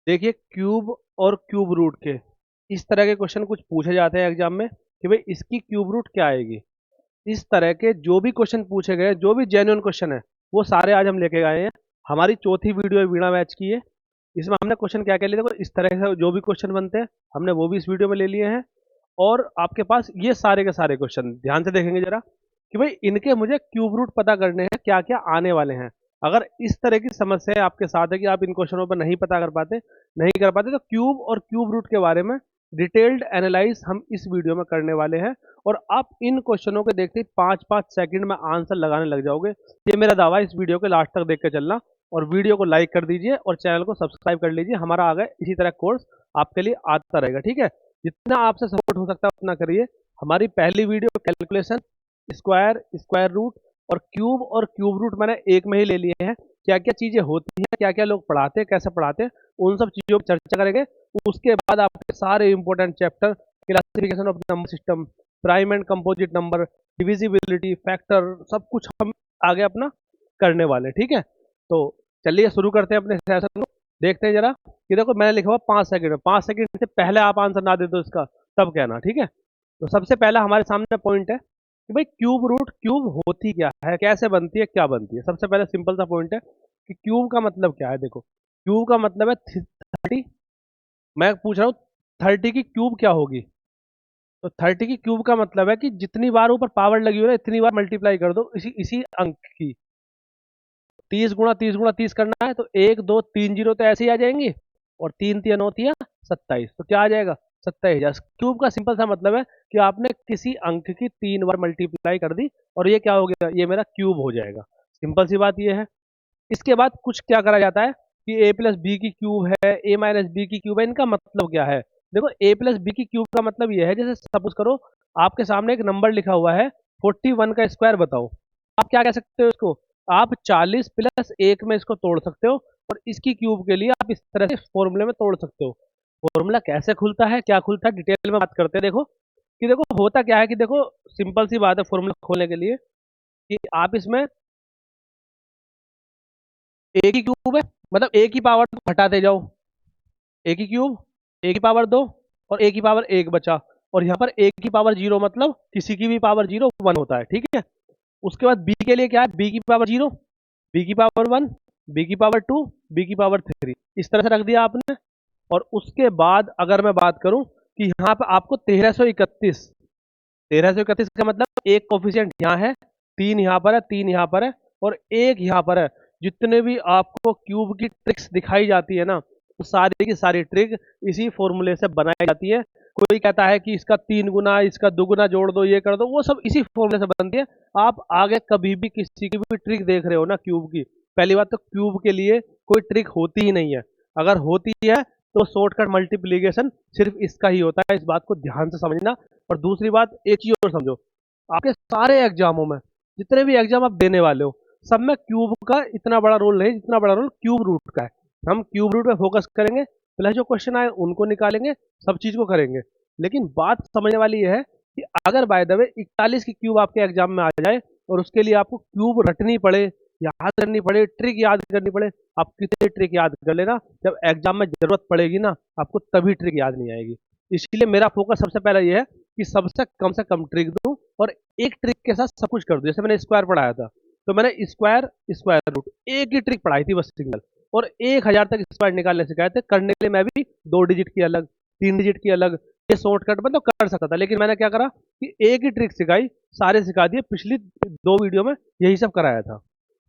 देखिए, क्यूब और cube root के इस तरह के क्वेश्चन कुछ पूछे जाते हैं एग्जाम में कि भाई इसकी क्यूब रूट क्या आएगी। इस तरह के जो भी क्वेश्चन पूछे गए, जो भी जेन्युइन क्वेश्चन है, वो सारे आज हम लेके आए हैं। हमारी चौथी वीडियो है वीणा मैच की है। इसमें हमने क्वेश्चन क्या क्या लिए, देखो इस तरह से जो भी क्वेश्चन बनते हैं हमने वो भी इस वीडियो में ले लिए हैं। और आपके पास ये सारे के सारे क्वेश्चन ध्यान से देखेंगे जरा कि भाई इनके मुझे क्यूब रूट पता करने हैं, क्या क्या आने वाले हैं। अगर इस तरह की समस्या आपके साथ है कि आप इन क्वेश्चनों पर नहीं कर पाते तो क्यूब और क्यूब रूट के बारे में डिटेल्ड एनालाइज हम इस वीडियो में करने वाले हैं। और आप इन क्वेश्चनों के देखते ही 5-5 सेकंड में आंसर लगाने लग जाओगे। ये मेरा दावा है, इस वीडियो के लास्ट तक देख के चलना। और वीडियो को लाइक कर दीजिए और चैनल को सब्सक्राइब कर लीजिए। हमारा आगे इसी तरह कोर्स आपके लिए आता रहेगा, ठीक है। जितना आपसे सपोर्ट हो सकता है उतना करिए। हमारी पहली video calculation, square, square root और क्यूब रूट मैंने एक में ही ले लिए हैं। क्या क्या चीजें होती हैं, क्या क्या लोग पढ़ाते हैं, कैसे पढ़ाते हैं, उन सब चीजों पर चर्चा करेंगे। उसके बाद आपके सारे important chapter, classification of number system, prime and composite number, divisibility, factor, सब कुछ हम आगे अपना करने वाले, ठीक है। तो चलिए शुरू करते हैं अपने सेशन को। देखते हैं जरा कि देखो मैंने लिखा हुआ 5 सेकंड में, 5 सेकंड से पहले आप आंसर ना दे दो इसका, तब कहना, ठीक है। तो सबसे पहला हमारे सामने पॉइंट है कि भाई क्यूब रूट, क्यूब होती क्या है, कैसे बनती है, क्या बनती है। सबसे पहले सिंपल सा पॉइंट है कि क्यूब का मतलब क्या है। देखो क्यूब का मतलब है 30। मैं पूछ रहा हूँ 30 की क्यूब क्या होगी। तो 30 की क्यूब का मतलब है कि जितनी बार ऊपर पावर लगी हो ना, इतनी बार मल्टीप्लाई कर दो इसी इसी अंक की। 30 गुणा 30 गुणा 30 करना है तो 1 2 3 0 तो ऐसे ही आ जाएंगी। और 3 3 9 27, तो क्या आ जाएगा, 27,000। क्यूब का सिंपल सा मतलब है कि आपने किसी अंक की 3 बार मल्टीप्लाई कर दी और ये क्या हो गया, ये मेरा क्यूब हो जाएगा। सिंपल सी बात ये है। इसके बाद कुछ क्या करा जाता है कि ए प्लस बी की क्यूब है, ए माइनस बी की क्यूब है। इनका मतलब क्या है, देखो ए प्लस बी की क्यूब का मतलब ये है, जैसे सपोज करो आपके सामने एक नंबर लिखा हुआ है 41 का स्क्वायर बताओ। आप क्या कह सकते हो इसको, आप 40+1 में इसको तोड़ सकते हो। और इसकी क्यूब के लिए आप इस तरह से फॉर्मूले में तोड़ सकते हो। फॉर्मूला कैसे खुलता है, क्या खुलता है, डिटेल में बात करते हैं। देखो कि देखो होता क्या है कि देखो सिंपल सी बात है फॉर्मूला खोलने के लिए कि आप इसमें ए की क्यूब है, मतलब ए की पावर हटाते जाओ। ए की क्यूब, ए की पावर 2 और ए की पावर 1 बचा। और यहाँ पर ए की पावर 0 मतलब किसी की भी पावर 0 1 होता है, ठीक है। उसके बाद बी के लिए क्या है, बी की पावर 0, बी की पावर 1, बी की पावर 2, बी की पावर 3, इस तरह से रख दिया आपने। और उसके बाद अगर मैं बात करूं कि यहाँ पर आपको 1331 का मतलब एक कोफिशिएंट यहाँ है, 3 यहाँ पर है, 3 यहाँ पर है और 1 यहाँ पर है। जितने भी आपको क्यूब की ट्रिक्स दिखाई जाती है ना, वो सारी की सारी ट्रिक इसी फॉर्मूले से बनाई जाती है। कोई कहता है कि इसका 3 गुना, इसका 2 गुना जोड़ दो, ये कर दो, वो सब इसी फॉर्मूले से बनती है। आप आगे कभी भी किसी की भी ट्रिक देख रहे हो ना क्यूब की, पहली बात तो क्यूब के लिए कोई ट्रिक होती ही नहीं है। अगर होती है तो शॉर्टकट मल्टीप्लीकेशन सिर्फ इसका ही होता है, इस बात को ध्यान से समझना। और दूसरी बात एक चीज और समझो, आपके सारे एग्जामों में जितने भी एग्जाम आप देने वाले हो, सब में क्यूब का इतना बड़ा रोल नहीं जितना बड़ा रोल क्यूब रूट का है। हम क्यूब रूट पे फोकस करेंगे, प्लस जो क्वेश्चन आए उनको निकालेंगे, सब चीज को करेंगे। लेकिन बात समझने वाली यह है कि अगर बाय द वे 41 की क्यूब आपके एग्जाम में आ जाए और उसके लिए आपको क्यूब रटनी पड़े, याद करनी पड़े, ट्रिक याद करनी पड़े, आप कितनी ट्रिक याद कर लेना, जब एग्जाम में जरूरत पड़ेगी ना आपको तभी ट्रिक याद नहीं आएगी। इसलिए मेरा फोकस सबसे पहले ये है कि सबसे से कम ट्रिक दूं और एक ट्रिक के साथ सब कुछ कर दूं। जैसे मैंने स्क्वायर पढ़ाया था तो मैंने स्क्वायर, स्क्वायर रूट, एक ही ट्रिक पढ़ाई थी बस, सिंगल। और 1000 तक स्क्वायर निकालने सिखाए थे। करने के लिए मैं भी 2 डिजिट की अलग, 3 डिजिट की अलग, ये शॉर्टकट में तो कर सकता था, लेकिन मैंने क्या करा कि एक ही ट्रिक सिखाई, सारे सिखा दिए। पिछली 2 वीडियो में यही सब कराया था।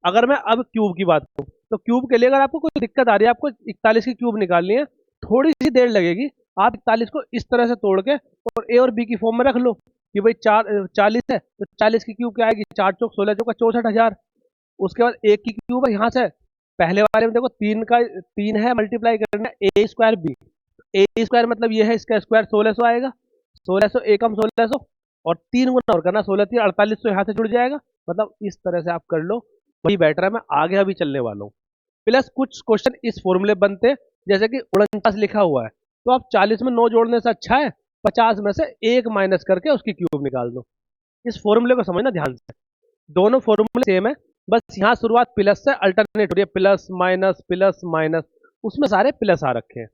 अगर मैं अब क्यूब की बात करूं तो क्यूब के लिए अगर आपको कोई दिक्कत आ रही है, आपको 41 की क्यूब निकालनी है, थोड़ी सी देर लगेगी। आप 41 को इस तरह से तोड़ के और ए और बी की फॉर्म में रख लो कि भाई 40 है तो 40 की क्यूब क्या आएगी, 4 चौक 16 चौका 64,000। उसके बाद एक की क्यूब है यहाँ से, पहले वाले में देखो 3 है, मल्टीप्लाई करना ए स्क्वायर बी। ए स्क्वायर मतलब ये है, इसका स्क्वायर 1600 आएगा, 1600 एकम 1600 और 3 गुना और करना, 16 4800 यहाँ से जुड़ जाएगा। मतलब इस तरह से आप कर लो, वही बेटर है। मैं आगे अभी चलने वाला हूँ। प्लस कुछ क्वेश्चन इस फॉर्मूले बनते हैं, जैसे कि 49 लिखा हुआ है तो आप 40 में 9 जोड़ने से अच्छा है 50 में से 1 माइनस करके उसकी क्यूब निकाल दो। इस फॉर्मूले को समझना ध्यान से, दोनों फॉर्मूले सेम है, बस यहाँ शुरुआत प्लस से अल्टरनेट हो रही है, प्लस माइनस प्लस माइनस। उसमें सारे प्लस आ रखे हैं।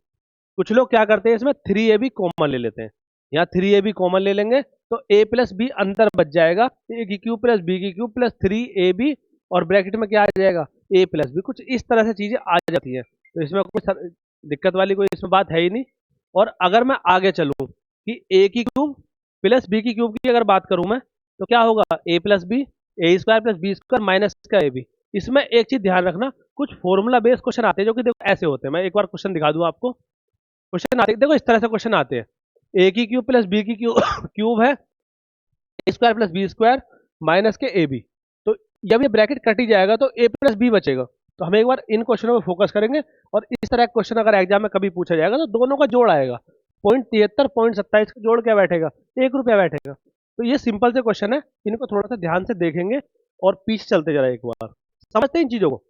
कुछ लोग क्या करते हैं, इसमें 3ab कॉमन ले लेते हैं। यहाँ 3ab कॉमन ले लेंगे तो a प्लस बी अंदर बच जाएगा, a की क्यूब प्लस बी की क्यूब प्लस 3ab, और ब्रैकेट में क्या आ जाएगा, a प्लस बी। कुछ इस तरह से चीजें आ जाती है, तो इसमें कुछ दिक्कत वाली कोई इसमें बात है ही नहीं। और अगर मैं आगे चलूँ कि a की क्यूब प्लस बी की क्यूब की अगर बात करूं मैं, तो क्या होगा, a plus B, A square plus B square minus का ए बी। इसमें एक चीज ध्यान रखना, कुछ फॉर्मूला बेस्ड क्वेश्चन आते हैं जो कि देखो ऐसे होते हैं। मैं एक बार क्वेश्चन दिखा दूं आपको। क्वेश्चन आते देखो इस तरह से क्वेश्चन आते हैं, ए की क्यूब प्लस बी की क्यूब क्यूब है, A square plus B square minus के ए बी। तो जब ये ब्रैकेट कट ही जाएगा तो ए प्लस बी बचेगा। तो हम एक बार इन क्वेश्चनों पर फोकस करेंगे, और इस तरह का क्वेश्चन अगर एग्जाम में कभी पूछा जाएगा तो दोनों का जोड़ आएगा, 0.73 0.27 का जोड़ क्या बैठेगा, 1 रुपया बैठेगा। तो ये सिंपल से क्वेश्चन है, इनको थोड़ा सा ध्यान से देखेंगे और पीछे चलते जरा एक बार, समझते हैं इन चीजों को।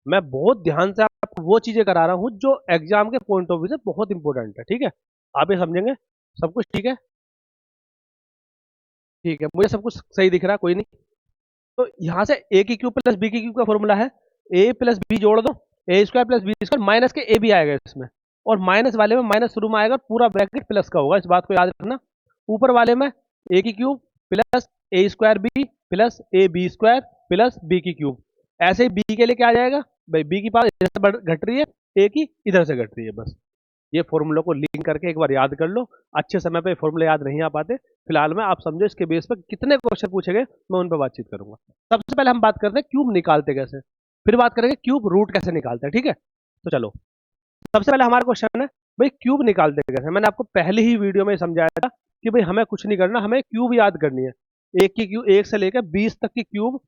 मैं बहुत ध्यान से आपको वो चीजें करा रहा हूँ जो एग्जाम के पॉइंट ऑफ व्यू से बहुत इंपॉर्टेंट है, ठीक है। आप ये समझेंगे, सब कुछ ठीक है, ठीक है, मुझे सब कुछ सही दिख रहा है, कोई नहीं। तो यहाँ से ए की क्यूब प्लस बी की क्यूब का फॉर्मूला है, ए प्लस बी जोड़ दो, A square plus B square minus के ए भी आएगा इसमें, और माइनस वाले में माइनस शुरू में आएगा, पूरा ब्रैकेट प्लस का होगा, इस बात को याद रखना। ऊपर वाले में ए की cube plus A square B plus A B square plus B की क्यूब। ऐसे ही बी के लिए क्या आ जाएगा भाई, बी की पावर इधर से घट रही है, ए की इधर से घट रही है, बस। ये फॉर्मूला को लिंक करके एक बार याद कर लो। अच्छे समय पे फॉर्मूले याद नहीं आ पाते, फिलहाल में आप समझो इसके बेस पर कितने क्वेश्चन पूछे गए, मैं उन पर बातचीत करूंगा। सबसे पहले हम बात करते हैं क्यूब निकालते कैसे, फिर बात करेंगे क्यूब रूट कैसे निकालते हैं, ठीक है। तो चलो, सबसे पहले हमारा क्वेश्चन है भाई क्यूब निकालते कैसे। मैंने आपको पहले ही वीडियो में समझाया था कि भाई हमें कुछ नहीं करना, हमें क्यूब याद करनी है। एक की क्यूब, 1 से लेकर 20 तक की क्यूब।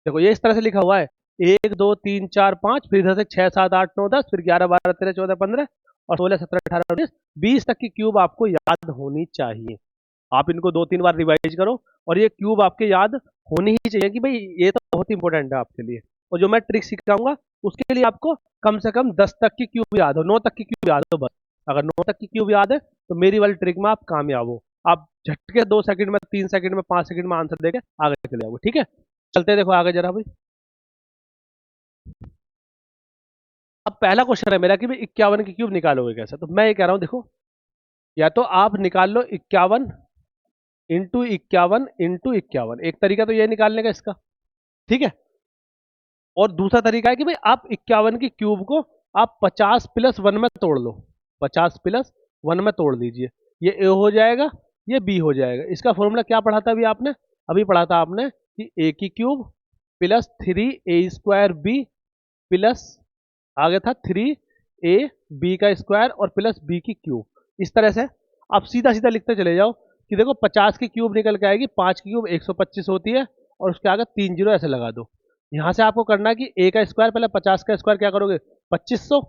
देखो ये इस तरह से लिखा हुआ है, 1 2 3 4 5, फिर इधर से 6 7 8 9 10, फिर 11 12 13 14 15 और 16 17 18 19 20 तक की क्यूब आपको याद होनी चाहिए। आप इनको 2-3 बार रिवाइज करो, और ये क्यूब आपके याद होनी ही चाहिए कि भाई ये तो बहुत इंपॉर्टेंट है आपके लिए। और जो मैं ट्रिक सिखाऊंगा उसके लिए आपको कम से कम 10 तक की क्यूब याद हो, 9 तक की क्यूब याद हो बस। अगर 9 तक की क्यूब याद है तो मेरी वाली ट्रिक में आप कामयाब हो, आप झटके 2 सेकंड में, 3 सेकंड में, 5 सेकंड में आंसर देके आगे चले जाओगे, ठीक है। चलते देखो आगे जरा भाई। अब पहला क्वेश्चन है मेरा कि भाई 51 की क्यूब निकालोगे कैसे। तो मैं ये कह रहा हूं, देखो, या तो आप निकाल लो 51 इंटू 51 इंटू 51, एक तरीका तो ये निकालने का इसका, ठीक है। और दूसरा तरीका है कि भाई आप 51 की क्यूब को आप 50 प्लस 1 में तोड़ लो, 50 प्लस 1 में तोड़ दीजिए, ये ए हो जाएगा, ये बी हो जाएगा। इसका फॉर्मूला क्या पढ़ा था अभी आपने, अभी पढ़ा था आपने कि ए की cube plus 3a² B plus आगे था 3ab का स्क्वायर और प्लस बी की क्यूब। इस तरह से आप सीधा सीधा लिखते चले जाओ कि देखो 50 की क्यूब निकल के आएगी, 5 की क्यूब 125 होती है, और उसके आगे 3 जीरो ऐसे लगा दो। यहाँ से आपको करना है कि ए का स्क्वायर, पहले 50 का स्क्वायर क्या करोगे 2500,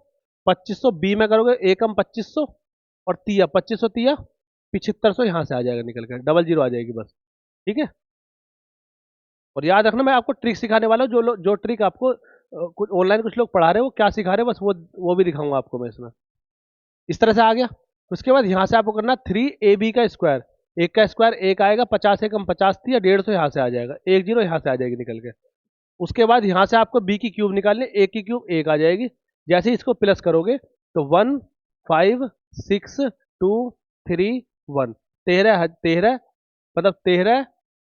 2500 बी में करोगे एकम 2500, और तिया 2500 तिया 7500, यहाँ से आ जाएगा निकल कर, डबल जीरो आ जाएगी बस, ठीक है। और याद रखना मैं आपको ट्रिक सिखाने वाला हूँ, जो ट्रिक आपको कुछ ऑनलाइन कुछ लोग पढ़ा रहे हो, क्या सिखा रहे हो, बस वो भी दिखाऊंगा आपको मैं इसमें। इस तरह से आ गया। उसके बाद यहाँ से आपको करना 3ab का स्क्वायर, एक का स्क्वायर एक आएगा, 50 एकम 50 थी, 150 यहाँ से आ जाएगा, 1 जीरो यहाँ से आ जाएगी निकल के। उसके बाद यहाँ से आपको बी की क्यूब निकालनी, एक की क्यूब एक आ जाएगी। जैसे ही इसको प्लस करोगे तो 1 5 6 2 3 1, 13 13 मतलब 13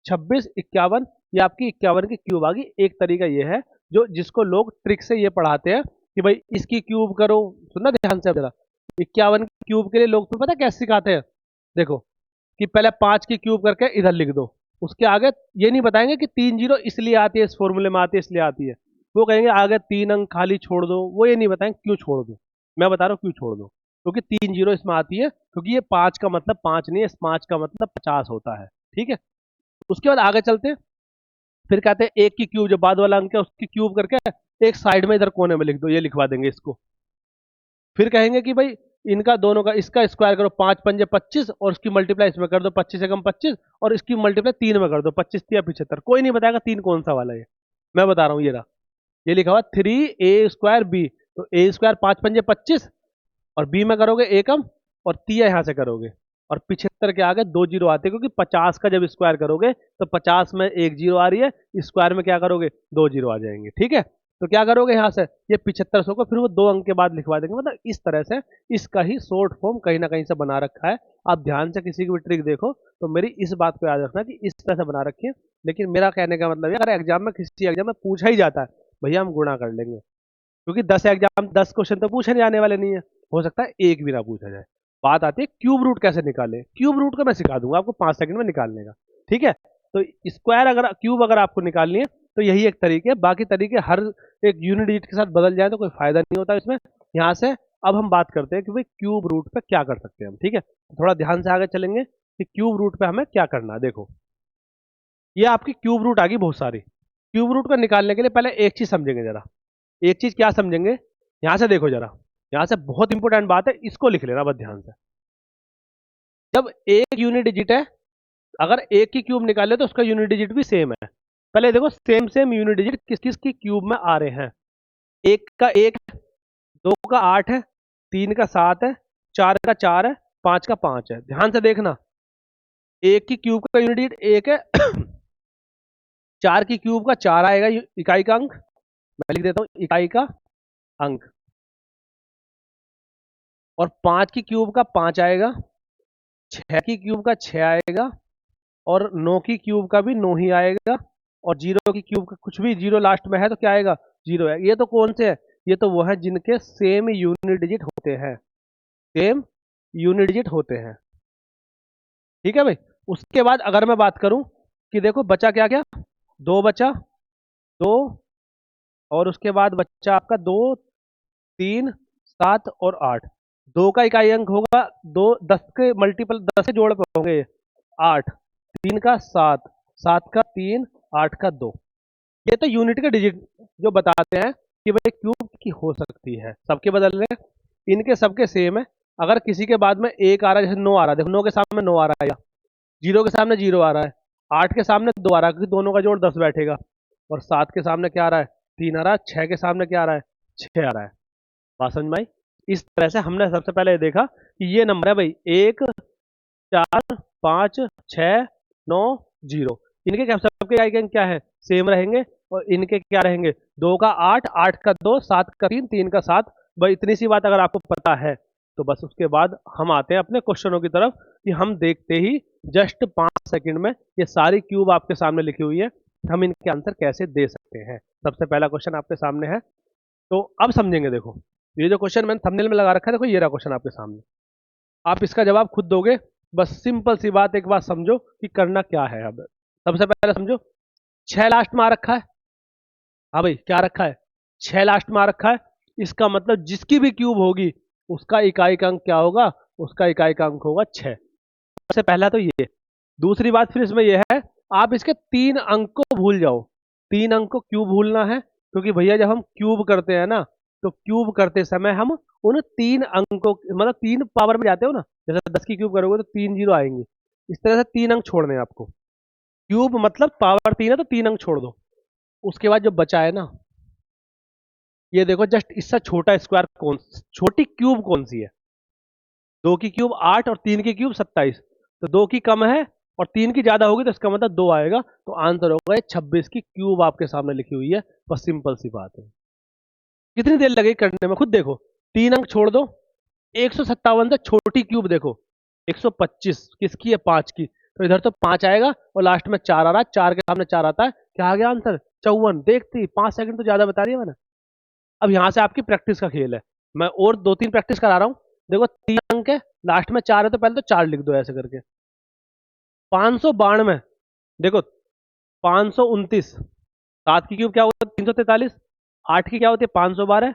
26 51, ये आपकी 51 की क्यूब आ गई। एक तरीका ये है जो जिसको लोग ट्रिक से ये पढ़ाते हैं कि भाई इसकी क्यूब करो। सुनना ध्यान से जरा, 51 की क्यूब के लिए लोग तो पता कैसे सिखाते हैं, देखो कि पहले 5 की क्यूब करके इधर लिख दो, उसके आगे ये नहीं बताएंगे कि 3 जीरो इसलिए आती है, इस फॉर्मूले में आती है इसलिए आती है। वो कहेंगे आगे 3 अंक खाली छोड़ दो, वो ये नहीं बताएंगे क्यों छोड़ दो। मैं बता रहा हूँ क्यों छोड़ दो, क्योंकि 3 जीरो इसमें आती है, क्योंकि ये 5 का मतलब 5 नहीं है, 5 का मतलब 50 होता है, ठीक है। उसके बाद आगे चलते हैं, फिर कहते हैं एक की क्यूब जो बाद वाला अंक है उसकी क्यूब करके एक साइड में इधर कोने में लिख दो, ये लिखवा देंगे इसको। फिर कहेंगे कि भाई इनका दोनों का इसका स्क्वायर करो, 5 पंजे 25, और उसकी मल्टीप्लाई इसमें कर दो 25 एकम 25, और इसकी मल्टीप्लाई 3 में कर दो 25 या 75। कोई नहीं बताएगा 3 कौन सा वाला है, मैं बता रहा हूँ। ये रहा, ये लिखा हुआ 3a² बी, तो a स्क्वायर 5 पंजे 25, और बी में करोगे एकम और तिया यहाँ से करोगे, और 75 के आगे 2 जीरो आते हैं, क्योंकि 50 का जब स्क्वायर करोगे तो 50 में 1 जीरो आ रही है, स्क्वायर में क्या करोगे 2 जीरो आ जाएंगे, ठीक है। तो क्या करोगे यहाँ से, ये 7500 को फिर वो 2 अंक के बाद लिखवा देंगे। मतलब इस तरह से इसका ही शॉर्ट फॉर्म कहीं ना कहीं से बना रखा है। आप ध्यान से किसी की भी ट्रिक देखो तो मेरी इस बात को याद रखना कि इस तरह से बना रखी है। लेकिन मेरा कहने का मतलब है, अगर एग्जाम में किसी एग्जाम में पूछा ही जाता है, भैया हम गुणा कर लेंगे, क्योंकि 10 क्वेश्चन तो पूछे जाने वाले नहीं है, हो सकता है एक भी ना पूछा जाए। बात आती है क्यूब रूट कैसे निकालें। क्यूब रूट का मैं सिखा दूंगा आपको 5 सेकंड में निकालने का, ठीक है। तो स्क्वायर अगर क्यूब अगर आपको निकालनी है तो यही एक तरीके है, बाकी तरीके हर एक यूनिट डिजिट के साथ बदल जाए तो कोई फायदा नहीं होता इसमें। यहाँ से अब हम बात करते हैं कि भाई क्यूब रूट पे क्या कर सकते हैं हम, ठीक है। थोड़ा ध्यान से आगे चलेंगे कि क्यूब रूट पे हमें क्या करना है। देखो ये आपकी क्यूब रूट आ गई बहुत सारी। क्यूब रूट को निकालने के लिए पहले एक चीज समझेंगे जरा। एक चीज क्या समझेंगे, यहां से देखो जरा, यहां से बहुत इंपॉर्टेंट बात है, इसको लिख लेना बस ध्यान से। जब एक यूनिट डिजिट है, अगर एक की क्यूब निकाले तो उसका यूनिट डिजिट भी सेम है। पहले देखो सेम सेम यूनिट डिजिट किस किस की क्यूब में आ रहे हैं। एक का 1 है, 2 का 8 है, 3 का 7 है, 4 का 4 है, 5 का 5 है। ध्यान से देखना, एक की क्यूब का यूनिट डिजिट 1 है, 4 की क्यूब का 4 आएगा इकाई का अंक, मैं लिख देता हूं इकाई का अंक, और 5 की क्यूब का 5 आएगा, 6 की क्यूब का 6 आएगा, और 9 की क्यूब का भी 9 ही आएगा, और 0 की क्यूब का कुछ भी 0 लास्ट में है तो क्या आएगा, 0 है। ये तो कौन से है, ये तो वो है जिनके सेम यूनिट डिजिट होते हैं, सेम यूनिट डिजिट होते हैं, ठीक है भाई। उसके बाद अगर मैं बात करूं कि देखो बचा क्या क्या, 2 बचा, 2, और उसके बाद बच्चा आपका 2, 3, 7 और 8। 2 का इकाई अंक होगा 2, 10 के मल्टीपल 10 के जोड़ पे होंगे 8, 3 का 7, 7 का 3, 8 का 2। ये तो यूनिट के डिजिट जो बताते हैं कि भाई क्यूब की हो सकती है, सबके बदल रहे हैं, इनके सबके सेम है। अगर किसी के बाद में एक आ रहा है, जैसे 9 आ रहा है, देखो 9 के सामने 9 आ रहा है, 0 के सामने 0 आ रहा है, 8 के सामने 2 आ रहा है क्योंकि दोनों का जोड़ 10 बैठेगा, और 7 के सामने क्या आ रहा है, 3 आ रहा है, 6 के सामने क्या आ रहा है, 6 आ रहा है। बात समझ में आई। इस तरह से हमने सबसे पहले देखा कि ये नंबर है भाई 1, 4, 5, 6, 9, 0। इनके क्या सबके आइकन क्या है, सेम रहेंगे, और इनके क्या रहेंगे, 2 का 8, 8 का 2, 7 का 3, 3 का 7। भाई इतनी सी बात अगर आपको पता है तो बस उसके बाद हम आते हैं अपने क्वेश्चनों की तरफ, कि हम देखते ही जस्ट 5 सेकंड में ये सारी क्यूब आपके सामने लिखी हुई है, हम इनके आंसर कैसे दे सकते हैं। सबसे पहला क्वेश्चन आपके सामने है, तो अब समझेंगे। देखो ये जो क्वेश्चन मैंने थंबनेल में लगा रखा है, देखो ये रहा क्वेश्चन आपके सामने, आप इसका जवाब खुद दोगे। बस सिंपल सी बात, एक बात समझो कि करना क्या है। अब सबसे पहले समझो, 6 लास्ट में आ रखा है, हाँ भाई क्या रखा है, 6 लास्ट में आ रखा है। इसका मतलब जिसकी भी क्यूब होगी उसका इकाई का अंक क्या होगा, उसका इकाई का अंक होगा 6। सबसे पहला तो ये। दूसरी बात फिर इसमें यह है, आप इसके 3 अंक को भूल जाओ। 3 अंक को क्यों भूलना है, क्योंकि भैया जब हम क्यूब करते हैं ना, तो क्यूब करते समय हम उन 3 अंकों मतलब 3 पावर में जाते हो ना, जैसे 10 की क्यूब करोगे तो 3 जीरो आएंगे, इस तरह से 3 अंक छोड़ने हैं आपको। क्यूब मतलब पावर 3 है तो 3 अंक छोड़ दो। उसके बाद जो बचा है ना, ये देखो जस्ट इससे छोटा स्क्वायर कौन, छोटी क्यूब कौन सी है, 2 की क्यूब 8 और 3 की क्यूब 27, तो 2 की कम है और 3 की ज्यादा होगी तो इसका मतलब 2 आएगा, तो आंसर होगा 26 की क्यूब आपके सामने लिखी हुई है। बस सिंपल सी बात है। कितनी देर लगेगी करने में खुद देखो, 3 अंक छोड़ दो, 157 से छोटी क्यूब देखो 125 किसकी है, 5 की, तो इधर तो 5 आएगा और लास्ट में 4 आ रहा है, 4 के सामने 4 आता है, क्या आ गया आंसर 54। देखती 5 सेकंड तो ज्यादा बता रही है मैंने। अब यहां से आपकी प्रैक्टिस का खेल है, मैं और 2-3 प्रैक्टिस करा रहा हूं। देखो 3 अंक है, लास्ट में 4 है, तो पहले तो 4 लिख दो ऐसे करके। 592, देखो 529, 7 की क्यूब क्या होती है 343, 8 की क्या होती है 512,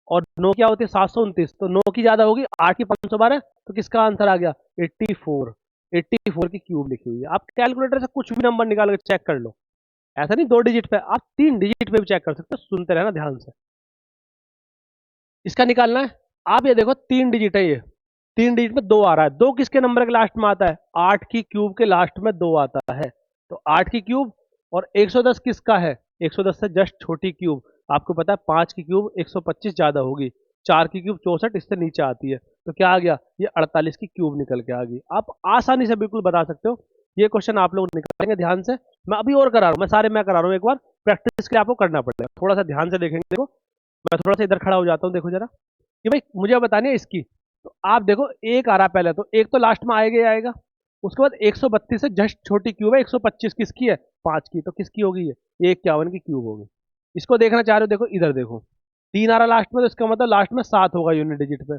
और 9 क्या होती है 729, तो 9 की ज्यादा होगी, 8 की 512, तो किसका आंसर आ गया 84। 84 की क्यूब लिखी हुई है। आप कैलकुलेटर से कुछ भी नंबर निकाल के चेक कर लो, ऐसा नहीं 2 डिजिट पे, आप 3 डिजिट पे भी चेक कर सकते हो। सुनते रहना ध्यान से, इसका निकालना है। आप ये देखो 3 डिजिट है, ये 3 डिजिट में 2 आ रहा है, 2 किसके नंबर के लास्ट में आता है, 8 की क्यूब के लास्ट में 2 आता है, तो 8 की क्यूब। और 110 किसका है, 110 से जस्ट छोटी क्यूब, आपको पता है 5 की क्यूब 125 ज्यादा होगी, 4 की क्यूब 64 इससे नीचे आती है, तो क्या आ गया, ये 48 की क्यूब निकल के आ गई। आप आसानी से बिल्कुल बता सकते हो। ये क्वेश्चन आप लोग निकालेंगे ध्यान से, मैं अभी और करा रहा हूँ, मैं सारे मैं करा रहा हूँ एक बार, प्रैक्टिस के लिए आपको करना पड़ेगा। थोड़ा सा ध्यान से देखेंगे। देखो मैं थोड़ा सा इधर खड़ा हो जाता हूँ, देखो जरा कि भाई मुझे बतानी है इसकी। तो आप देखो एक आ रहा पहले, तो एक तो लास्ट में आएगा ही आएगा। उसके बाद 132 से जस्ट छोटी क्यूब है 125, किसकी है? 5 की। तो किसकी होगी ये 51 की क्यूब होगी। इसको देखना चाह रहे हो, देखो इधर देखो 3 आ रहा लास्ट में, तो इसका मतलब लास्ट में 7 होगा यूनिट डिजिट पे।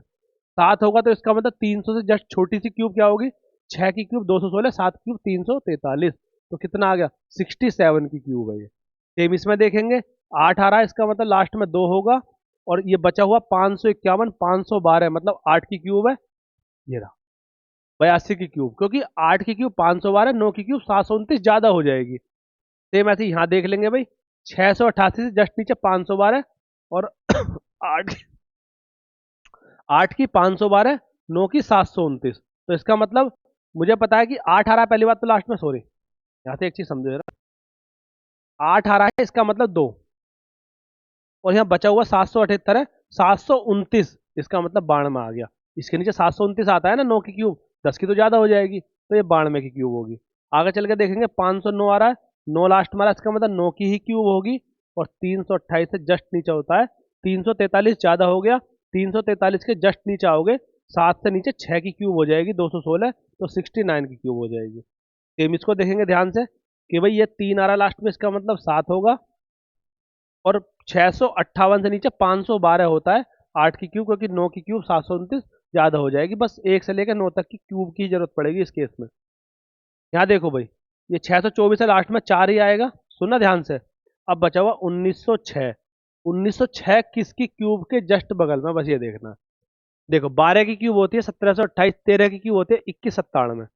7 होगा तो इसका मतलब 300 से जस्ट छोटी सी क्यूब क्या होगी? 6 की क्यूब 216, 7 क्यूब 343। तो कितना आ गया? 67 की क्यूब है ये। सेम इसमें देखेंगे 8 आ रहा है, इसका मतलब लास्ट में 2 होगा। और ये बचा हुआ 551 512, मतलब 8 की क्यूब है ये रहा। 82 की क्यूब, क्योंकि 8 की क्यूब 512, 9 की क्यूब 729 ज्यादा हो जाएगी। सेम ऐसे यहाँ देख लेंगे भाई 688 से जस्ट नीचे 512 और 8 की 512, 9 की 729। तो इसका मतलब मुझे पता है कि 8 आ रहा है पहली बात तो लास्ट में, सॉरी यहाँ से एक चीज समझो जरा, 8 आ रहा है इसका मतलब 2, और यहाँ बचा हुआ 778 है, 729 इसका मतलब 92 आ गया। इसके नीचे 729 आता है ना, 9 की क्यूब 10 की तो ज्यादा हो जाएगी, तो ये 92 की क्यूब होगी। आगे चल के देखेंगे 509 आ रहा है, 9 लास्ट में आ रहा है, इसका मतलब 9 की ही क्यूब होगी। और 328 से जस्ट नीचे होता है 343, ज्यादा हो गया। 343 के जस्ट नीचे आओगे 7 से नीचे 6 की क्यूब हो जाएगी 216, तो 69 की क्यूब हो जाएगी। सेम इसको देखेंगे ध्यान से कि भाई ये 3 आ रहा लास्ट में, इसका मतलब 7 होगा। और 658 से नीचे 512 होता है 8 की क्यूब, क्योंकि 9 की क्यूब 729 ज्यादा हो जाएगी। बस 1 से लेकर 9 तक की क्यूब की जरूरत पड़ेगी इस केस में। यहाँ देखो भाई ये 624 है, लास्ट में 4 ही आएगा, सुनना ध्यान से। अब बचा हुआ 1906। 1906 किसकी क्यूब के जस्ट बगल में, बस ये देखना। देखो 12 की क्यूब होती है 1728, 13 की क्यूब होती है 2197।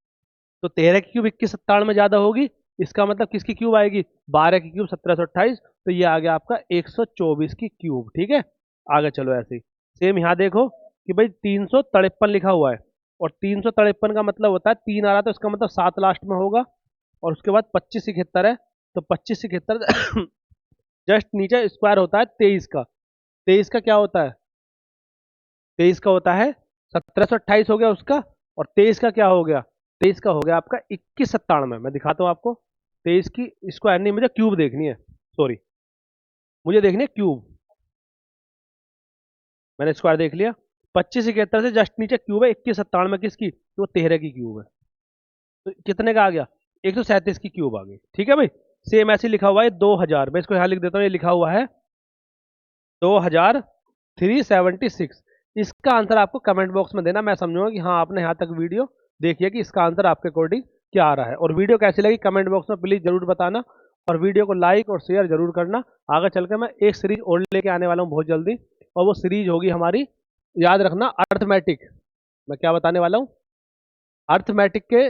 तो 13 की क्यूब 2197 ज्यादा होगी, इसका मतलब किसकी क्यूब आएगी? 12 की क्यूब 1728, तो ये आ गया आपका 124 की क्यूब। ठीक है, आगे चलो ऐसे ही। सेम यहाँ देखो कि भाई 353 लिखा हुआ है, और 353 का मतलब होता है 3 आ रहा, तो इसका मतलब 7 लास्ट में होगा। और उसके बाद 2571 है, तो 2571 जस्ट नीचे स्क्वायर होता है 23 का। 23 का क्या होता है? 23 का होता है 1728 हो गया उसका, और 23 का क्या हो गया? 23 का हो गया आपका 2197। मैं दिखाता हूँ आपको 23 की स्क्वायर नहीं, मुझे क्यूब देखनी है, सॉरी मुझे देखनी है क्यूब। मैंने स्क्वायर देख लिया। 2571 से जस्ट नीचे क्यूब है 2197 किसकी? तो 13 की क्यूब है। तो कितने का आ गया? 137 की क्यूब आ गई। ठीक है भाई। सेम ऐसे लिखा हुआ है 2000, मैं इसको यहाँ लिख देता हूँ, ये लिखा हुआ है 2376। इसका आंसर आपको कमेंट बॉक्स में देना, मैं समझूंगा कि हाँ आपने यहाँ तक वीडियो देखी है कि इसका आंसर आपके अकॉर्डिंग क्या आ रहा है। और वीडियो कैसी लगी कमेंट बॉक्स में प्लीज जरूर बताना, और वीडियो को लाइक और शेयर जरूर करना। आगे चलकर मैं एक सीरीज और लेके आने वाला हूँ बहुत जल्दी, और वो सीरीज होगी हमारी, याद रखना, अर्थमेटिक। मैं क्या बताने वाला हूँ? अर्थमेटिक के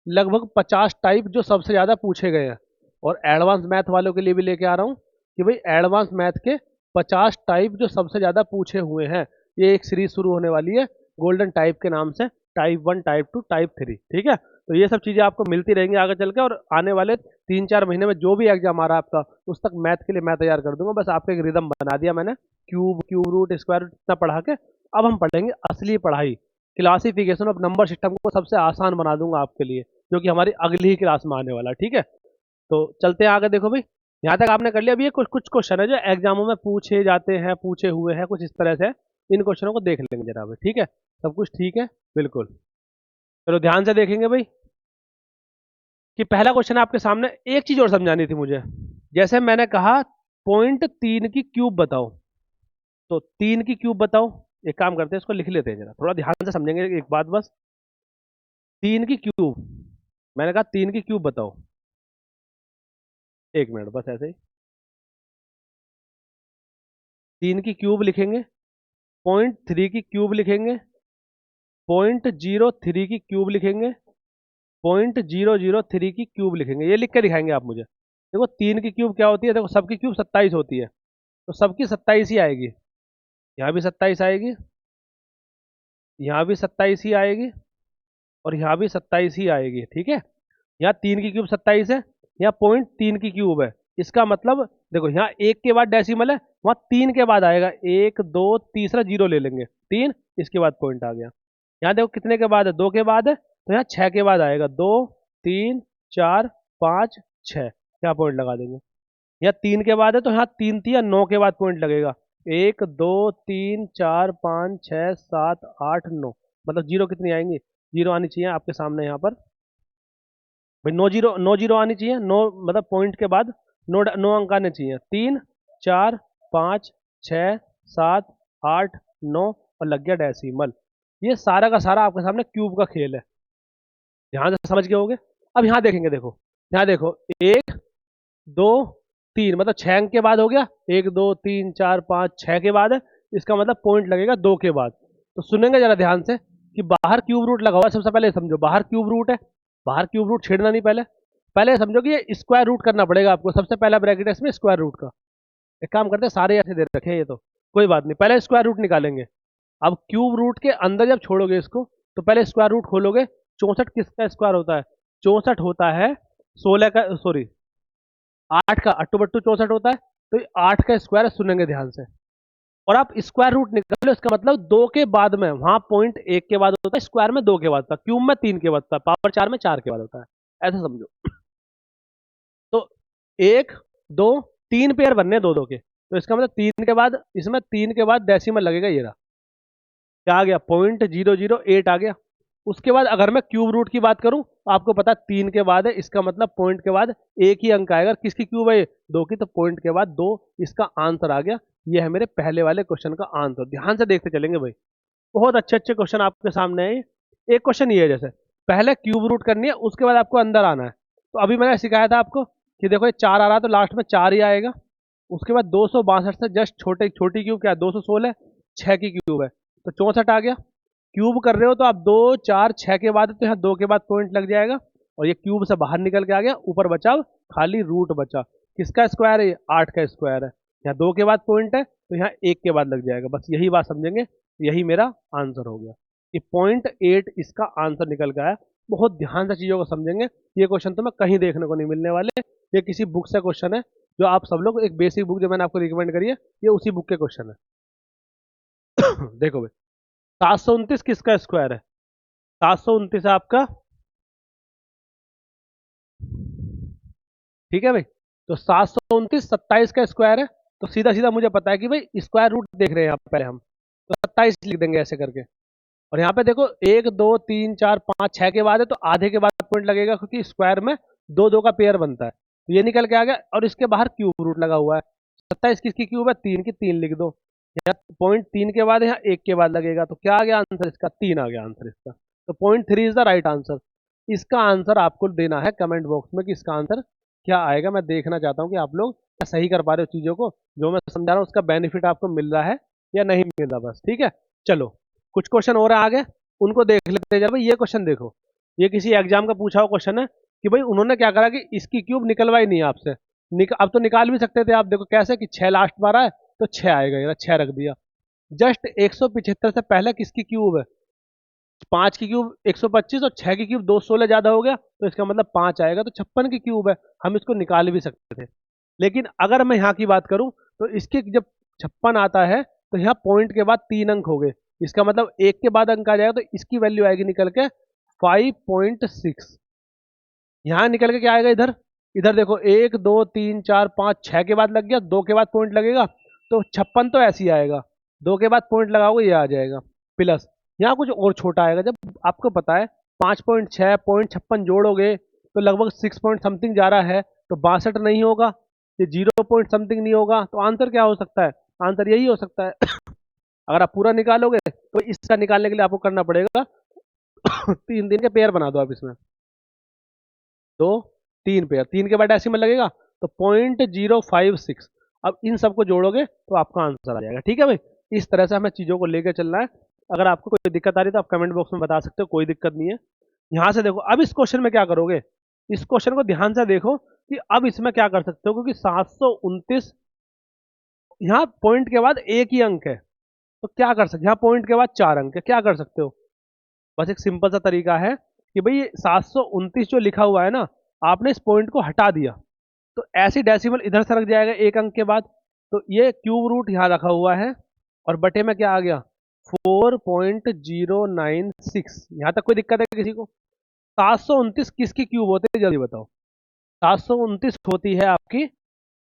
लगभग 50 टाइप जो सबसे ज़्यादा पूछे गए हैं। और एडवांस मैथ वालों के लिए भी लेके आ रहा हूँ कि भाई एडवांस मैथ के 50 टाइप जो सबसे ज़्यादा पूछे हुए हैं, ये एक सीरीज शुरू होने वाली है गोल्डन टाइप के नाम से, टाइप 1 टाइप 2 टाइप 3। ठीक है, तो ये सब चीज़ें आपको मिलती रहेंगी आगे चल के, और आने वाले 3-4 महीने में जो भी एग्जाम आ रहा है आपका, उस तक मैथ के लिए मैं तैयार कर दूंगा। बस आपको एक रिदम बना दिया मैंने, cube cube root square root इतना पढ़ा के। अब हम पढ़ेंगे असली पढ़ाई, क्लासिफिकेशन ऑफ नंबर सिस्टम को सबसे आसान बना दूंगा आपके लिए, जो कि हमारी अगली ही क्लास में आने वाला है। ठीक है, तो चलते हैं आगे। देखो भाई यहाँ तक आपने कर लिया। अभी ये कुछ कुछ क्वेश्चन है जो एग्जामों में पूछे जाते हैं, पूछे हुए हैं कुछ इस तरह से। इन क्वेश्चनों को देख लेंगे जरा भाई। ठीक है, सब कुछ ठीक है बिल्कुल। चलो ध्यान से देखेंगे भाई कि पहला क्वेश्चन आपके सामने। एक चीज और समझानी थी मुझे, जैसे मैंने कहा 0.3 की क्यूब बताओ, तो 3 की क्यूब बताओ। एक काम करते हैं, इसको लिख लेते हैं जरा, थोड़ा ध्यान से समझेंगे एक बात बस। 3 की क्यूब, मैंने कहा 3 की क्यूब बताओ, एक मिनट बस ऐसे ही। 3 की क्यूब लिखेंगे, 0.3 की क्यूब लिखेंगे, 0.03 की क्यूब लिखेंगे, 0.003 की क्यूब लिखेंगे। ये लिख के दिखाएंगे आप मुझे। देखो 3 की क्यूब क्या होती है, देखो सबकी क्यूब 27 होती है, तो सबकी 27 ही आएगी। यहाँ भी 27 आएगी, यहाँ भी 27 ही आएगी, और यहाँ भी 27 ही आएगी। ठीक है, यहाँ 3 की क्यूब 27 है, यहाँ 0.3 की क्यूब है। इसका मतलब देखो यहाँ 1 के बाद डेसिमल है, वहाँ 3 के बाद आएगा 1 2, तीसरा जीरो ले लेंगे 3, इसके बाद पॉइंट आ गया। यहाँ देखो कितने के बाद है, 2 के बाद है, तो यहाँ 6 के बाद आएगा 2 3 4 5 6, यहाँ पॉइंट लगा देंगे। यहाँ 3 के बाद है तो यहाँ 3 थी या 9 के बाद पॉइंट लगेगा। 1 2 3 4 5 6 7 8 9, मतलब जीरो कितनी आएंगी, जीरो आनी चाहिए आपके सामने यहाँ पर भाई। 9 जीरो आनी चाहिए, 9 मतलब पॉइंट के बाद 9 अंक आने चाहिए। 3 4 5 6 7 8 9 और लग गया डेसिमल। ये सारा का सारा आपके सामने क्यूब का खेल है, ध्यान से समझ गए होगे। अब यहाँ देखेंगे, देखो यहाँ देखो, 1 2 3 मतलब 6 अंक के बाद हो गया। 1 2 3 4 5 6 के बाद है, इसका मतलब पॉइंट लगेगा 2 के बाद। तो सुनेंगे जरा ध्यान से कि बाहर क्यूब रूट लगा हुआ है। सबसे पहले समझो बाहर क्यूब रूट है, बाहर क्यूब रूट छेड़ना नहीं, पहले पहले समझो कि ये स्क्वायर रूट करना पड़ेगा आपको। सबसे पहला ब्रैकेट है इसमें स्क्वायर रूट का। एक काम करते हैं, सारे ऐसे दे रखे हैं ये तो कोई बात नहीं, पहले स्क्वायर रूट निकालेंगे। अब क्यूब रूट के अंदर जब छोड़ोगे इसको तो पहले स्क्वायर रूट खोलोगे। 64 किसका स्क्वायर होता है, 64 होता है 16 का, सॉरी 8 का, अट्टू बट्टू 64 होता है। तो 8 का स्क्वायर सुनेंगे ध्यान से, और आप स्क्वायर रूट निकालो, इसका मतलब 2 के बाद में, वहां पॉइंट 1 के बाद होता है, स्क्वायर में 2 के बाद था, क्यूब में 3 के बाद था, पावर 4 में 4 के बाद होता है, ऐसा समझो। तो 1 2 3 पेयर बनने 2 2 के, तो इसका मतलब 3 के बाद, इसमें 3 के बाद डेसिमल लगेगा, ये रहा क्या आ गया, 0.008 आ गया। उसके बाद अगर मैं क्यूब रूट की बात करूं, आपको पता 3 के बाद है, इसका मतलब पॉइंट के बाद एक ही अंक आएगा। किसकी क्यूब है, 2 की, तो पॉइंट के बाद 2, इसका आंसर आ गया। ये है मेरे पहले वाले क्वेश्चन का आंसर। ध्यान से देखते चलेंगे भाई, बहुत अच्छे अच्छे क्वेश्चन आपके सामने है। एक क्वेश्चन ये है, जैसे पहले क्यूब रूट करनी है, उसके बाद आपको अंदर आना है। तो अभी मैंने सिखाया था आपको कि देखो ये 4 आ रहा है तो लास्ट में 4 ही आएगा। उसके बाद 262 से जस्ट छोटी क्यूब क्या है, 216, 6 की क्यूब है तो 64 आ गया। क्यूब कर रहे हो तो आप 2 4 6 के बाद, तो यहाँ 2 के बाद पॉइंट लग जाएगा, और ये क्यूब से बाहर निकल के आ गया, ऊपर बचा खाली रूट बचा। किसका स्क्वायर है, 8 का स्क्वायर है। यहाँ 2 के बाद पॉइंट है तो यहाँ 1 के बाद लग जाएगा, बस यही बात समझेंगे, यही मेरा आंसर हो गया कि 0.8 इसका आंसर निकल गया है। बहुत ध्यान से चीज़ों को समझेंगे, ये क्वेश्चन तो मैं कहीं देखने को नहीं मिलने वाले, ये किसी बुक से क्वेश्चन है, जो आप सब लोग, एक बेसिक बुक जो मैंने आपको रिकमेंड करी है, ये उसी बुक के क्वेश्चन है। देखो भाई, 729 किसका स्क्वायर है, 729 है आपका, ठीक है भाई। तो 729 27 का स्क्वायर है, तो सीधा सीधा मुझे पता है कि भाई स्क्वायर रूट देख रहे हैं यहाँ पहले हम, तो 27 लिख देंगे ऐसे करके। और यहाँ पे देखो 1 2 3 4 5 6 के बाद है, तो आधे के बाद पॉइंट लगेगा, क्योंकि स्क्वायर में 2 2 का पेयर बनता है, तो ये निकल के आ गया। और इसके बाहर क्यूब रूट लगा हुआ है, 27 किसकी क्यूब है, 3 की, 3 लिख दो। यहाँ पॉइंट 3 के बाद, यहाँ 1 के बाद लगेगा, तो क्या आ गया आंसर इसका, 3 आ गया आंसर इसका। तो .3 इज द राइट आंसर। इसका आंसर आपको देना है कमेंट बॉक्स में कि इसका आंसर क्या आएगा। मैं देखना चाहता हूँ कि आप लोग सही कर पा रहे हो चीज़ों को, जो मैं समझा रहा हूँ उसका बेनिफिट आपको मिल रहा है या नहीं मिल रहा, बस ठीक है। चलो कुछ क्वेश्चन और है आगे, उनको देख लेते हैं। भाई ये क्वेश्चन देखो, ये किसी एग्जाम का पूछा हुआ क्वेश्चन है कि भाई उन्होंने क्या करा कि इसकी क्यूब निकलवाई नहीं आपसे, अब तो निकाल भी सकते थे आप, देखो कैसे कि 6 लास्ट बार है तो 6 आएगा, ये 6 रख दिया। जस्ट 175 से पहले किसकी क्यूब है, 5 की क्यूब 125, और 6 की क्यूब 216 ज्यादा हो गया, तो इसका मतलब 5 आएगा, तो 56 की क्यूब है, हम इसको निकाल भी सकते थे। लेकिन अगर मैं यहाँ की बात करूं तो इसके जब 56 आता है तो यहाँ पॉइंट के बाद 3 अंक हो गए, इसका मतलब 1 के बाद अंक आ जाएगा, तो इसकी वैल्यू आएगी निकल के 5.6। यहाँ निकल के क्या आएगा, इधर इधर देखो 1 2 3 4 5 6 के बाद लग गया, 2 के बाद पॉइंट लगेगा, तो 56 तो ऐसे ही आएगा, 2 के बाद पॉइंट लगाओगे ये आ जाएगा प्लस। यहाँ कुछ और छोटा आएगा, जब आपको पता है 5.6 0.56 जोड़ोगे तो लगभग 6 पॉइंट समथिंग जा रहा है, तो 62 नहीं होगा, ये 0 पॉइंट समथिंग नहीं होगा, तो आंसर क्या हो सकता है, आंसर यही हो सकता है। अगर आप पूरा निकालोगे तो इसका निकालने के लिए आपको करना पड़ेगा 3 दिन के पेयर बना दो आप इसमें, तो 3 पेयर, 3 के बाद डेसिमल लगेगा, तो 0.056। अब इन सबको जोड़ोगे तो आपका आंसर आ जाएगा, ठीक है भाई। इस तरह से हमें चीज़ों को लेकर चलना है। अगर आपको कोई दिक्कत आ रही है तो आप कमेंट बॉक्स में बता सकते हो, कोई दिक्कत नहीं है। यहाँ से देखो, अब इस क्वेश्चन में क्या करोगे, इस क्वेश्चन को ध्यान से देखो कि अब इसमें क्या कर सकते हो, क्योंकि 729 यहाँ पॉइंट के बाद एक ही अंक है, तो क्या कर सकते, यहाँ पॉइंट के बाद 4 अंक है, क्या कर सकते हो, बस एक सिंपल सा तरीका है कि भाई 729 जो लिखा हुआ है ना, आपने इस पॉइंट को हटा दिया, तो ऐसी डेसिमल इधर से रख जाएगा एक अंक के बाद, तो ये क्यूब रूट यहाँ रखा हुआ है, और बटे में क्या आ गया 4.096। यहाँ तक कोई दिक्कत है किसी को, 729 किसकी क्यूब होती है जल्दी बताओ, 729 होती है आपकी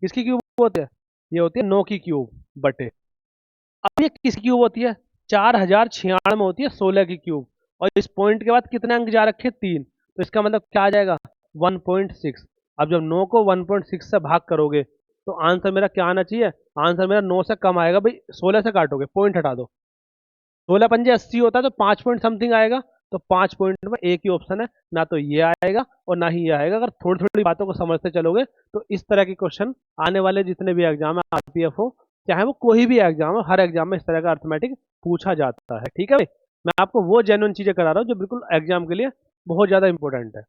किसकी क्यूब होती है? ये होती है 9 की क्यूब बटे, अब ये किस क्यूब होती है? 4096 में होती है 16 की क्यूब, और इस पॉइंट के बाद कितने अंक जा रखे? 3, तो इसका मतलब क्या आ जाएगा? 1.6। अब जब 9 को 1.6 से भाग करोगे तो आंसर मेरा क्या आना चाहिए? आंसर मेरा 9 से कम आएगा भाई, 16 से काटोगे, पॉइंट हटा दो, 16 पंजे 80 होता है तो 5 पॉइंट समथिंग आएगा, तो 5 पॉइंट में एक ही ऑप्शन है, ना तो ये आएगा और ना ही ये आएगा। अगर थोड़ी थोड़ी बातों को समझते चलोगे तो इस तरह के क्वेश्चन आने वाले जितने भी एग्जाम है, आरपीएफ हो चाहे वो कोई भी एग्जाम हो, हर एग्जाम में इस तरह का अर्थमेटिक पूछा जाता है। ठीक है भाई, मैं आपको वो जेन्युइन चीजें करा रहा हूँ जो बिल्कुल एग्जाम के लिए बहुत ज्यादा इंपॉर्टेंट है।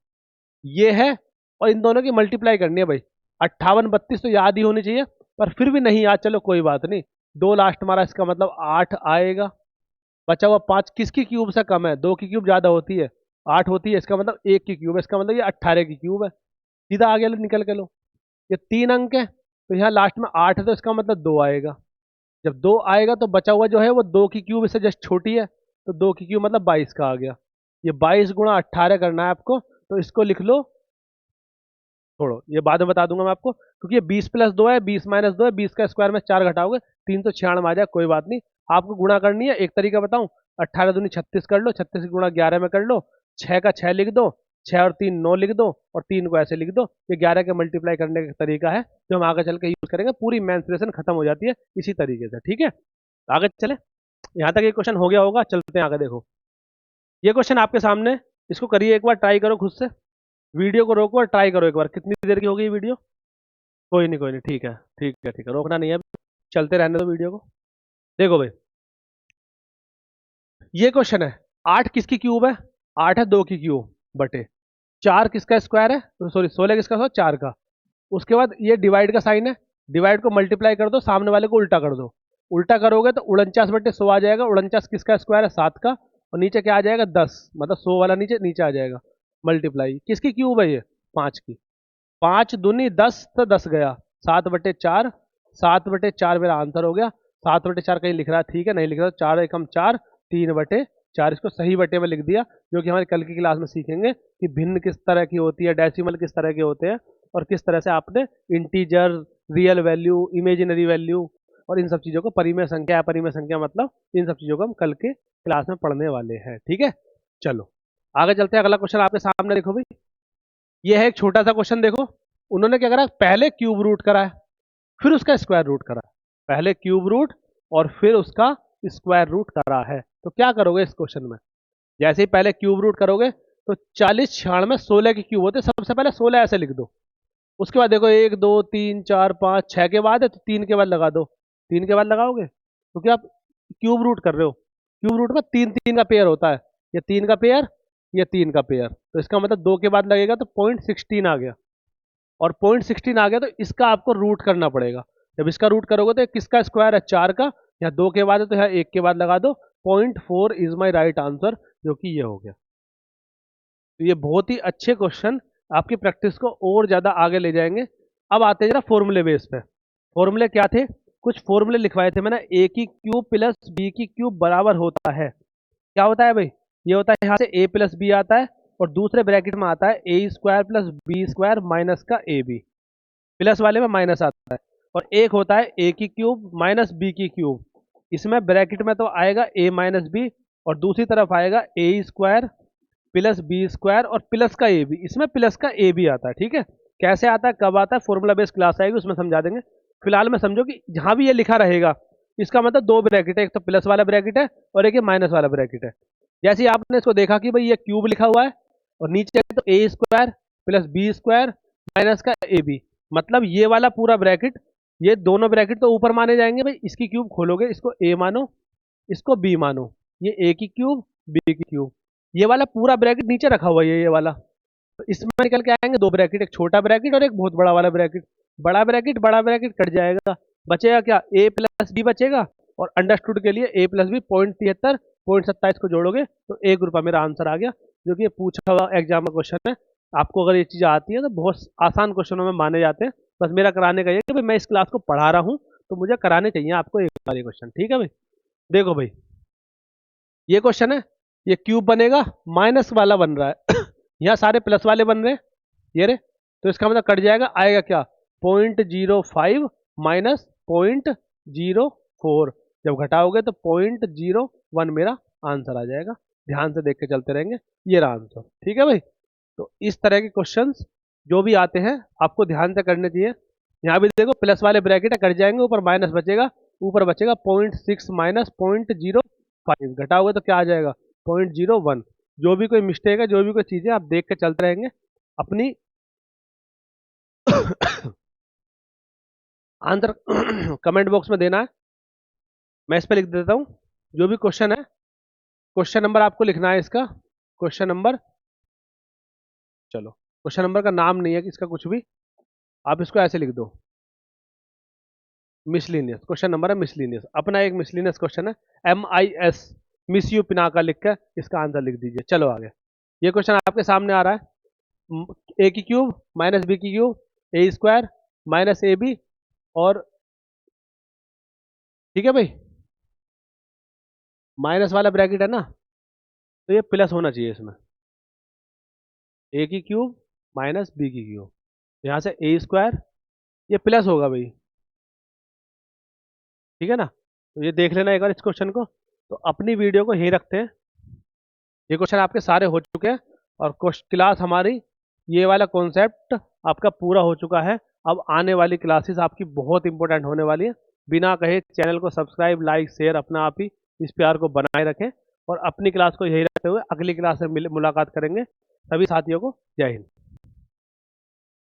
ये है, और इन दोनों की मल्टीप्लाई करनी है भाई। 58 32 तो याद ही होनी चाहिए, पर फिर भी नहीं याद, चलो कोई बात नहीं, 2 लास्ट मारा, इसका मतलब 8 आएगा। बचा हुआ 5 किसकी क्यूब से कम है? 2 की क्यूब ज्यादा होती है, 8 होती है, इसका मतलब 1 की क्यूब है, इसका मतलब ये 18 की क्यूब है। सीधा आगे निकल के लो, ये 3 अंक है तो यहाँ लास्ट में 8 है, तो इसका मतलब 2 आएगा। जब 2 आएगा तो बचा हुआ जो है वो 2 की क्यूब इससे जस्ट छोटी है, तो 2 की क्यूब मतलब 22 का आ गया। ये 22 गुणा 18 करना है आपको, तो इसको लिख लो, छोड़ो ये बाद में बता दूंगा मैं आपको, क्योंकि ये 20 प्लस 2 है, 20 माइनस 2 है, 20 का स्क्वायर में 4 घटाओगे 396 आ जाए, कोई बात नहीं। आपको गुणा करनी है, एक तरीका बताऊं, 18 दूनी 36 कर लो, 36 गुणा 11 में कर लो, 6 का 6 लिख दो, 6 और 3 9 लिख दो, और 3 को ऐसे लिख दो। ये 11 के मल्टीप्लाई करने का तरीका है जो हम आगे चल के यूज करेंगे, पूरी मेंसुरेशन खत्म हो जाती है इसी तरीके से। ठीक है, आगे चले, यहाँ तक ये क्वेश्चन हो गया होगा, चलते हैं आगे। देखो ये क्वेश्चन आपके सामने, इसको करिए एक बार, ट्राई करो खुद से, वीडियो को रोको और ट्राई करो एक बार। कितनी देर की होगी वीडियो? कोई नहीं कोई नहीं, ठीक है ठीक है ठीक है, रोकना नहीं है, चलते रहने दो वीडियो को। देखो भाई ये क्वेश्चन है, 8 किसकी क्यूब है? 8 है 2 की क्यूब बटे 4 किसका स्क्वायर है? तो सॉरी 16 किसका स्क्वायर? 4 का। उसके बाद ये डिवाइड का साइन है, डिवाइड को मल्टीप्लाई कर दो, सामने वाले को उल्टा कर दो, उल्टा करोगे तो 49 बटे 100 आ जाएगा। 49 किसका स्क्वायर है? 7 का, और नीचे क्या आ जाएगा? 10, मतलब 100 वाला नीचे नीचे आ जाएगा। मल्टीप्लाई किसकी क्यूब है? ये 5 की। 5 दूनी 10, तो 10 गया, 7/4, 7/4 मेरा आंसर हो गया। 7/4 कहीं लिख रहा है, ठीक है, नहीं लिख रहा, 4 एकम 4, 3/4, इसको सही बटे में लिख दिया, जो कि हमारे कल की क्लास में सीखेंगे कि भिन्न किस तरह की होती है, डेसिमल किस तरह के होते हैं, और किस तरह से आपने integer, real value, imaginary value, और इन सब चीज़ों को, परिमेय संख्या, अपरिमेय संख्या, मतलब इन सब चीज़ों को हम कल के क्लास में पढ़ने वाले हैं। ठीक है, चलो आगे चलते हैं। अगला क्वेश्चन आपके सामने देखो भाई, ये है एक छोटा सा क्वेश्चन। देखो उन्होंने क्या करा, पहले क्यूब रूट करा है, फिर उसका स्क्वायर रूट करा है, पहले क्यूब रूट और फिर उसका स्क्वायर रूट करा है। तो क्या करोगे इस क्वेश्चन में? जैसे ही पहले क्यूब रूट करोगे तो 40 96 16 की क्यूब होते, सबसे पहले 16 ऐसे लिख दो। उसके बाद देखो 1 2 3 4 5 6 के बाद है, तो 3 के बाद लगा दो, 3 के बाद लगाओगे क्योंकि आप क्यूब रूट कर रहे हो, क्यूब रूट में 3 3 का पेयर होता है, ये 3 का पेयर, ये 3 का पेयर, तो इसका मतलब 2 के बाद लगेगा, तो 0.16 आ गया, और 0.16 आ गया तो इसका आपको रूट करना पड़ेगा। जब इसका रूट करोगे तो किसका स्क्वायर है? 4 का, यहाँ 2 के बाद है तो यहाँ 1 के बाद लगा दो, 0.4 इज माई राइट आंसर, जो कि ये हो गया। तो ये बहुत ही अच्छे क्वेश्चन आपकी प्रैक्टिस को और ज्यादा आगे ले जाएंगे। अब आते हैं जरा फॉर्मूले बेस पे। फॉर्मूले क्या थे? कुछ फॉर्मूले लिखवाए थे मैंने, ए की क्यूब प्लस बी की क्यूब बराबर होता है, क्या होता है भाई? ये होता है यहाँ से a प्लस बी आता है, और दूसरे ब्रैकेट में आता है A square plus B square minus का ए बी, प्लस वाले में माइनस आता है, और एक होता है ए की क्यूब माइनस बी की क्यूब, इसमें ब्रैकेट में तो आएगा a माइनस बी, और दूसरी तरफ आएगा ए स्क्वायर प्लस बी स्क्वायर और प्लस का ए बी, इसमें प्लस का ए बी आता है। ठीक है, कैसे आता है, कब आता है, फॉर्मूला बेस्ड क्लास आएगी उसमें समझा देंगे। फिलहाल में समझो कि जहां भी ये लिखा रहेगा इसका मतलब 2 ब्रैकेट है, एक तो प्लस वाला ब्रैकेट है और एक माइनस वाला ब्रैकेट है। जैसे ही आपने इसको देखा कि भाई ये क्यूब लिखा हुआ है और नीचे तो A square plus B square minus का ए बी, मतलब ये वाला पूरा ब्रैकेट, ये दोनों ब्रैकेट तो ऊपर माने जाएंगे भाई। इसकी क्यूब खोलोगे, इसको ए मानो, इसको बी मानो, ये ए की क्यूब बी की क्यूब, ये वाला पूरा ब्रैकेट नीचे रखा हुआ है, ये वाला, तो इसमें निकल के आएंगे 2 ब्रैकेट, एक छोटा ब्रैकेट और एक बहुत बड़ा वाला ब्रैकेट। बड़ा ब्रैकेट कट जाएगा, बचेगा क्या? ए प्लस बी बचेगा, और अंडरस्टूड के लिए ए प्लस बी 0.73, 0.27 को जोड़ोगे तो ₹1 मेरा आंसर आ गया, जो कि ये पूछा हुआ एग्जाम का क्वेश्चन है। आपको अगर ये चीज़ आती है तो बहुत आसान क्वेश्चनों में माने जाते हैं। बस मेरा कराने का ये कि भाई मैं इस क्लास को पढ़ा रहा हूँ तो मुझे कराने चाहिए आपको एक बार ये क्वेश्चन। ठीक है भाई, देखो भाई ये क्वेश्चन है, ये क्यूब बनेगा, माइनस वाला बन रहा है यहाँ सारे प्लस वाले बन रहे हैं, ये रे, तो इसका मतलब कट जाएगा, आएगा क्या? 0.05 माइनस 0.04, जब घटाओगे तो 0.01 मेरा आंसर आ जाएगा। ध्यान से देख के चलते रहेंगे, ये रहा आंसर। ठीक है भाई, तो इस तरह के क्वेश्चंस जो भी आते हैं आपको ध्यान से करने चाहिए। यहाँ भी देखो प्लस वाले ब्रैकेट कट जाएंगे, ऊपर माइनस बचेगा, ऊपर बचेगा 0.6 माइनस 0.05, घटाओगे तो क्या आ जाएगा 0.01। जो भी कोई मिस्टेक है, जो भी कोई चीजें आप देख के चलते रहेंगे अपनी आंसर कमेंट बॉक्स में देना है, मैं इस पर लिख देता हूँ जो भी क्वेश्चन है। क्वेश्चन नंबर आपको लिखना है इसका, क्वेश्चन नंबर, चलो क्वेश्चन नंबर का नाम नहीं है इसका कुछ भी, आप इसको ऐसे लिख दो, मिसलिनियस क्वेश्चन नंबर है, मिसलिनियस। अपना एक मिसलिनियस क्वेश्चन है, MIS, मिस यू पिनाका लिख कर इसका आंसर लिख दीजिए। चलो आगे, ये क्वेश्चन आपके सामने आ रहा है, A की क्यूब माइनस B की cube, A square minus AB, और ठीक है भाई, माइनस वाला ब्रैकेट है ना, तो ये प्लस होना चाहिए इसमें, A की क्यूब माइनस B की क्यूब, यहाँ से A स्क्वायर, ये प्लस होगा भाई, ठीक है ना। तो ये देख लेना एक बार इस क्वेश्चन को। तो अपनी वीडियो को यहीं रखते हैं, ये क्वेश्चन आपके सारे हो चुके हैं, और क्लास हमारी ये वाला कॉन्सेप्ट आपका पूरा हो चुका है। अब आने वाली क्लासेस आपकी बहुत इंपॉर्टेंट होने वाली है। बिना कहे चैनल को सब्सक्राइब, लाइक, शेयर अपना आप ही इस प्यार को बनाए रखें, और अपनी क्लास को यही रखते हुए अगली क्लास में मुलाकात करेंगे। सभी साथियों को जय हिंद।